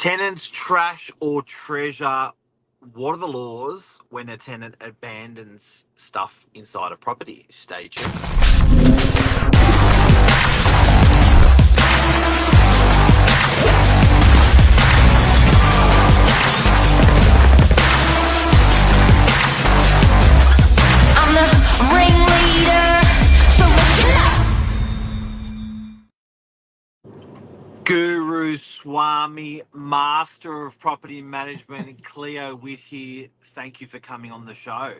Tenants, trash or treasure. What are the laws when a tenant abandons stuff inside a property? Stay tuned. I'm the ringleader, so listen up. Guru Swami, Master of Property Management, Cleo Witt here. Thank you for coming on the show.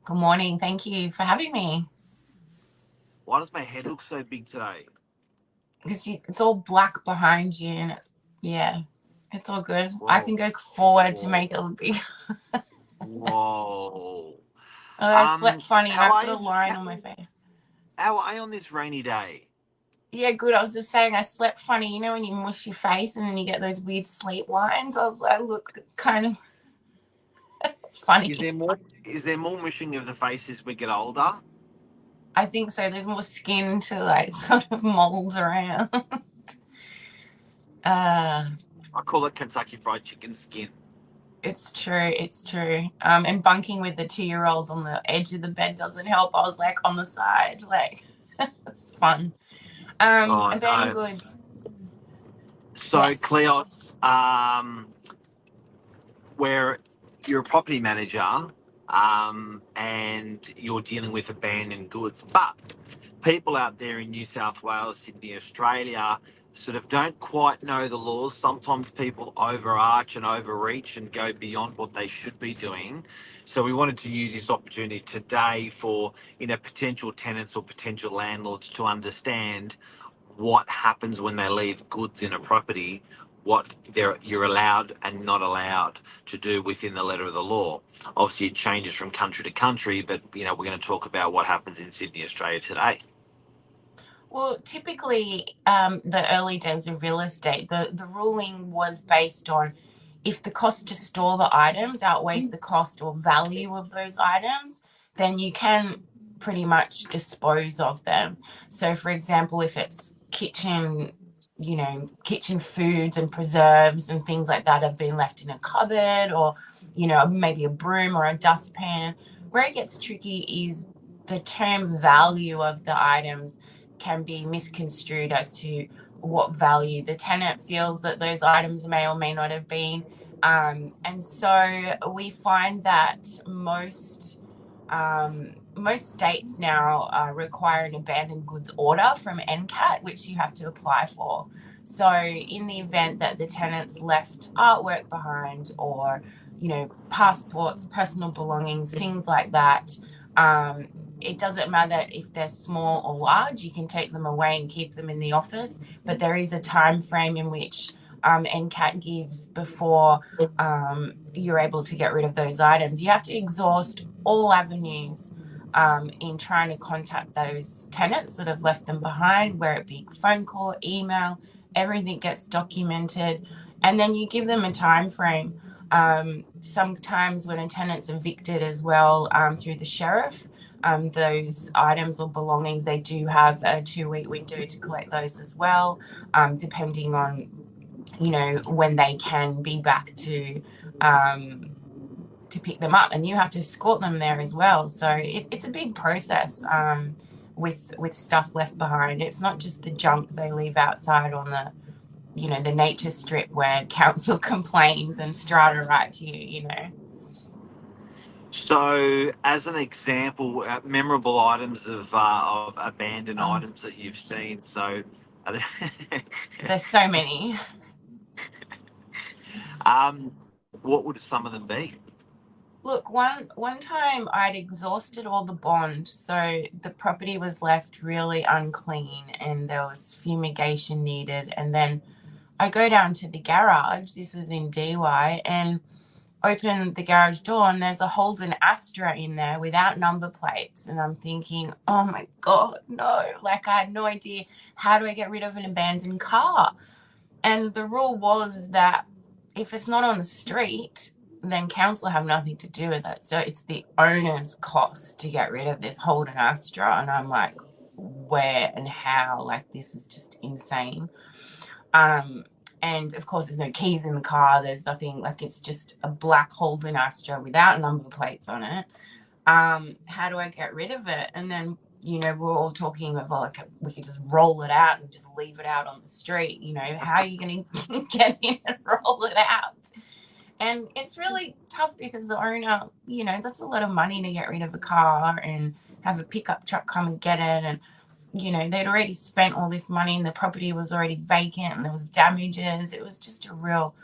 Good morning. Thank you for having me. Why does my head look so big today? Because it's all black behind you, and it's all good. Whoa. I can go forward to make it look big. Whoa. I slept funny. how I are put a you? line on my face. How are you on this rainy day? Yeah, good. I was just saying I slept funny. You know when you mush your face and then you get those weird sleep lines? I look kind of funny. Is there more mushing of the face as we get older? I think so. There's more skin to like sort of mold around. I call it Kentucky Fried Chicken skin. It's true. It's true. And bunking with the 2-year-old on the edge of the bed doesn't help. I was like on the side, like it's fun. Abandoned goods. So Yes. Cleos, where you're a property manager, and you're dealing with abandoned goods, but people out there in New South Wales, Sydney, Australia, sort of don't quite know the laws. Sometimes people overarch and overreach and go beyond what they should be doing. So we wanted to use this opportunity today for, potential tenants or potential landlords to understand what happens when they leave goods in a property, what you're allowed and not allowed to do within the letter of the law. Obviously, it changes from country to country, but we're going to talk about what happens in Sydney, Australia today. Well, typically, the early days of real estate, the ruling was based on if the cost to store the items outweighs the cost or value of those items, then you can pretty much dispose of them. So, for example, if it's kitchen foods and preserves and things like that have been left in a cupboard, or, maybe a broom or a dustpan, where it gets tricky is the term value of the items can be misconstrued as to what value the tenant feels that those items may or may not have been. And so we find that most states now require an abandoned goods order from NCAT, which you have to apply for. So in the event that the tenants left artwork behind, or, passports, personal belongings, things like that, it doesn't matter if they're small or large. You can take them away and keep them in the office, but there is a time frame in which NCAT gives before you're able to get rid of those items. You have to exhaust all avenues in trying to contact those tenants that have left them behind, where it be phone call, email, everything gets documented, and then you give them a time frame. Sometimes when a tenant's evicted as well, through the sheriff, those items or belongings, they do have a 2-week window to collect those as well, depending on when they can be back to pick them up, and you have to escort them there as well. So it's a big process with stuff left behind. It's not just the junk they leave outside on the the nature strip where council complains and strata write to you. So, as an example, memorable items of abandoned items that you've seen. So, there's so many. What would some of them be? Look, one time I'd exhausted all the bond, so the property was left really unclean and there was fumigation needed. And then I go down to the garage, this is in DY, and open the garage door, and there's a Holden Astra in there without number plates. And I'm thinking, oh my God, no. Like, I had no idea, how do I get rid of an abandoned car? And the rule was that if it's not on the street, then council have nothing to do with it. So it's the owner's cost to get rid of this Holden Astra. And I'm like, where and how? Like, this is just insane. And of course, there's no keys in the car. There's nothing, like it's just a black Holden Astra without number plates on it. How do I get rid of it? And then, we're all talking about like we could just roll it out and just leave it out on the street. How are you going to get in and roll it out? And it's really tough because the owner, that's a lot of money to get rid of a car and have a pickup truck come and get it. And, they'd already spent all this money and the property was already vacant and there was damages. It was just a real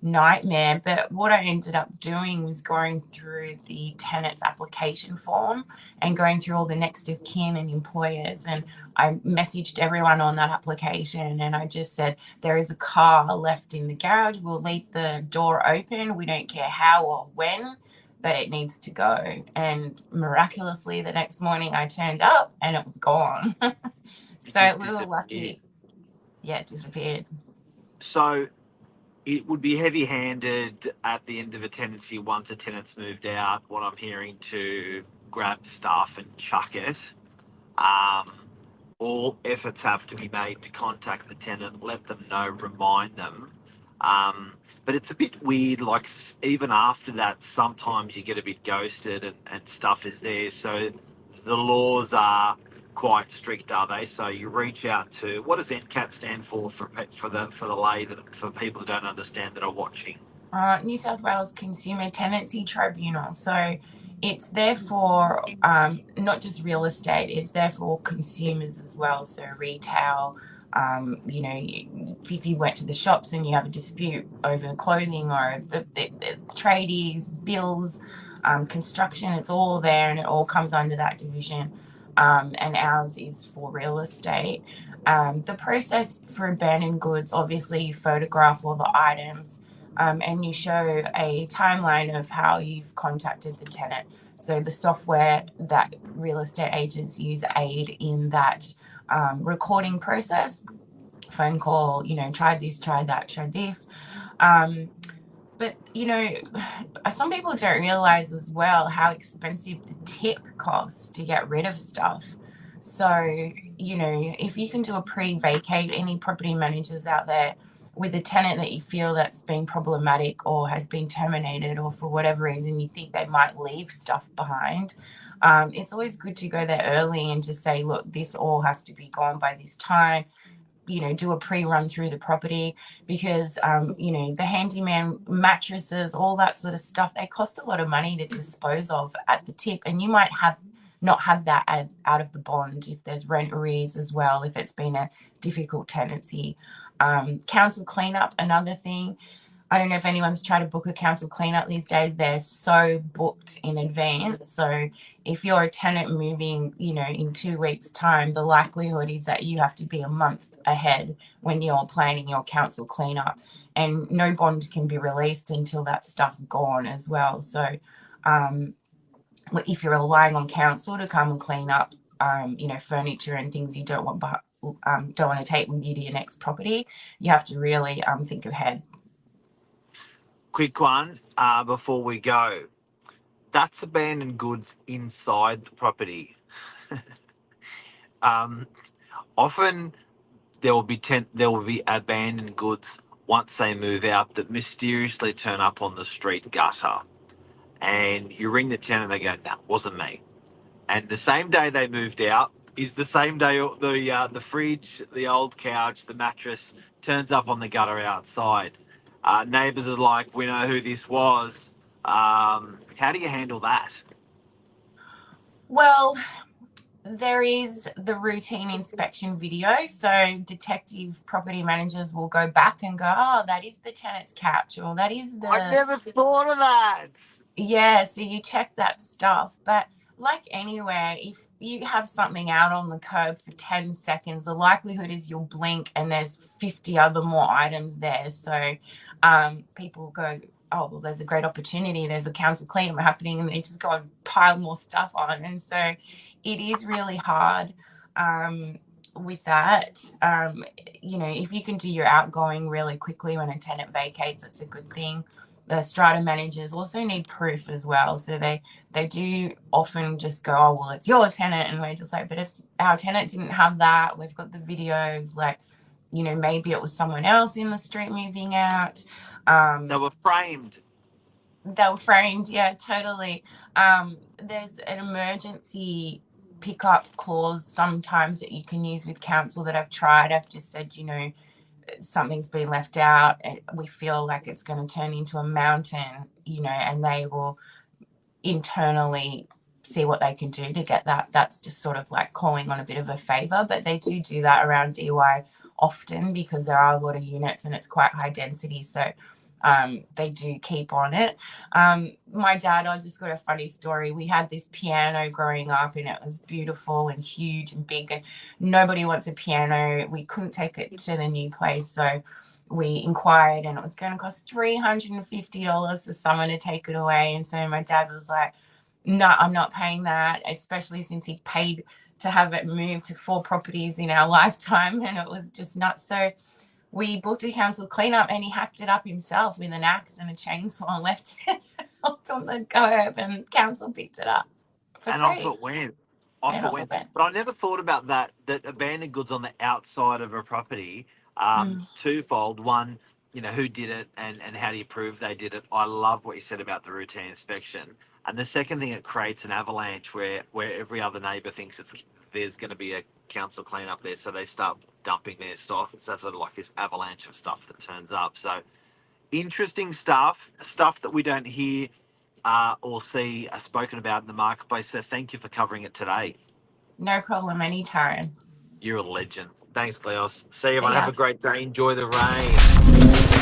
nightmare. But what I ended up doing was going through the tenant's application form and going through all the next of kin and employers, and I messaged everyone on that application and I just said, there is a car left in the garage, we'll leave the door open, we don't care how or when, but it needs to go. And miraculously the next morning I turned up and it was gone. So we were lucky. Yeah, it disappeared. So it would be heavy-handed at the end of a tenancy once a tenant's moved out, what I'm hearing, to grab stuff and chuck it. All efforts have to be made to contact the tenant, let them know, remind them. But it's a bit weird, like even after that, sometimes you get a bit ghosted and stuff is there. So the laws are quite strict, are they? So you reach out to, what does NCAT stand for the lay, that for people who don't understand that are watching? New South Wales Consumer Tenancy Tribunal. So it's there for not just real estate, it's there for consumers as well. So retail, if you went to the shops and you have a dispute over clothing or the tradies, bills, construction, it's all there and it all comes under that division. And ours is for real estate. The process for abandoned goods, obviously you photograph all the items, and you show a timeline of how you've contacted the tenant. So the software that real estate agents use aid in that recording process, phone call, tried this, tried that, tried this. But, some people don't realize as well how expensive the tip costs to get rid of stuff. So, if you can do a pre-vacate, any property managers out there with a tenant that you feel that's been problematic or has been terminated, or for whatever reason you think they might leave stuff behind, it's always good to go there early and just say, look, this all has to be gone by this time. Do a pre-run through the property, because the handyman mattresses, all that sort of stuff, they cost a lot of money to dispose of at the tip, and you might not have that out of the bond if there's rent arrears as well, if it's been a difficult tenancy. Council cleanup, another thing. I don't know if anyone's tried to book a council cleanup these days. They're so booked in advance. So if you're a tenant moving, in 2 weeks' time, the likelihood is that you have to be a month ahead when you're planning your council cleanup. And no bond can be released until that stuff's gone as well. So if you're relying on council to come and clean up, furniture and things you don't want to take with you to your next property, you have to really think ahead. Quick one before we go. That's abandoned goods inside the property. Often there will be abandoned goods once they move out that mysteriously turn up on the street gutter, and you ring the tenant, they go, "That wasn't me." And the same day they moved out is the same day the fridge, the old couch, the mattress turns up on the gutter outside. Neighbours are like, "We know who this was." How do you handle that? Well, there is the routine inspection video. So detective property managers will go back and go, oh, that is the tenant's couch, or that is the... I never thought of that. Yeah, so you check that stuff. But like anywhere, if you have something out on the curb for 10 seconds, the likelihood is you'll blink and there's 50 other more items there. So people go, oh, well, there's a great opportunity. There's a council cleanup happening, and they just go and pile more stuff on. And so it is really hard with that. If you can do your outgoing really quickly when a tenant vacates, it's a good thing. The strata managers also need proof as well. So they do often just go, oh, well, it's your tenant. And we're just like, but our tenant didn't have that. We've got the videos. Like, you know, maybe it was someone else in the street moving out. They were framed. They were framed, yeah, totally. There's an emergency pickup clause sometimes that you can use with council that I've tried. I've just said, you know, something's been left out and we feel like it's going to turn into a mountain, you know, and they will internally see what they can do to get that. That's just sort of like calling on a bit of a favor, but they do that around DY often because there are a lot of units and it's quite high density. So they do keep on it. My dad, I just got a funny story. We had this piano growing up and it was beautiful and huge and big, and nobody wants a piano. We couldn't take it to the new place, so we inquired and it was going to cost $350 for someone to take it away. And so my dad was like, no, I'm not paying that, especially since he paid to have it moved to 4 properties in our lifetime, and it was just nuts. So we booked a council cleanup and he hacked it up himself with an axe and a chainsaw and left it out on the curb, and council picked it up for And free. off it went. And off it went. But I never thought about that abandoned goods on the outside of a property, twofold. One, you know, who did it and how do you prove they did it? I love what you said about the routine inspection. And the second thing, it creates an avalanche where every other neighbour thinks there's going to be a council cleanup there, so they start dumping their stuff. It's sort of like this avalanche of stuff that turns up. So interesting stuff that we don't hear or see spoken about in the marketplace. So thank you for covering it today. No problem, anytime. You're a legend. Thanks, Cleos. See you, everyone. Yeah. Have a great day. Enjoy the rain.